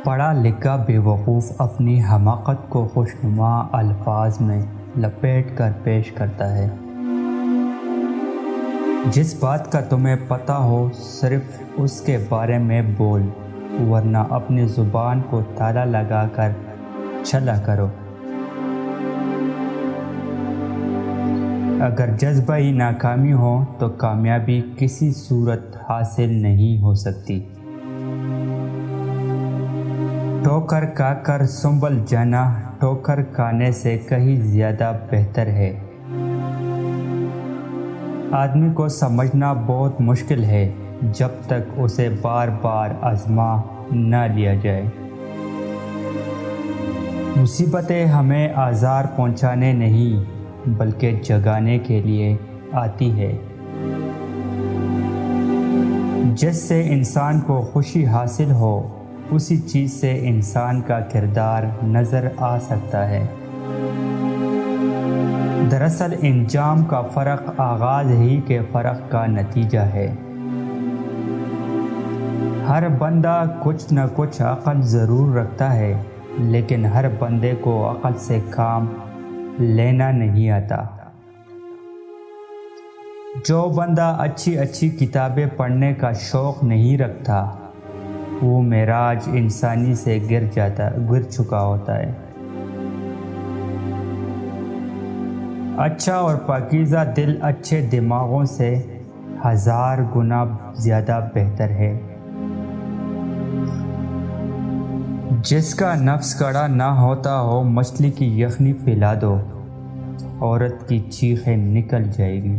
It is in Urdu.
پڑھا لکھا بے وقوف اپنی حماقت کو خوشنما الفاظ میں لپیٹ کر پیش کرتا ہے۔ جس بات کا تمہیں پتہ ہو صرف اس کے بارے میں بول، ورنہ اپنی زبان کو تالا لگا کر چلا کرو۔ اگر جذبہ ہی ناکامی ہو تو کامیابی کسی صورت حاصل نہیں ہو سکتی۔ ٹھوکر کھا کر سنبھل جانا ٹھوکر کھانے سے کہیں زیادہ بہتر ہے۔ آدمی کو سمجھنا بہت مشکل ہے جب تک اسے بار بار آزما نہ لیا جائے۔ مصیبتیں ہمیں آزار پہنچانے نہیں بلکہ جگانے کے لیے آتی ہے۔ جس سے انسان کو خوشی حاصل ہو اسی چیز سے انسان کا کردار نظر آ سکتا ہے۔ دراصل انجام کا فرق آغاز ہی کے فرق کا نتیجہ ہے۔ ہر بندہ کچھ نہ کچھ عقل ضرور رکھتا ہے، لیکن ہر بندے کو عقل سے کام لینا نہیں آتا۔ جو بندہ اچھی کتابیں پڑھنے کا شوق نہیں رکھتا وہ معراج انسانی سے گر چکا ہوتا ہے۔ اچھا اور پاکیزہ دل اچھے دماغوں سے 1000 گنا زیادہ بہتر ہے۔ جس کا نفس کڑا نہ ہوتا ہو مچھلی کی یخنی پلا دو، عورت کی چیخیں نکل جائے گی۔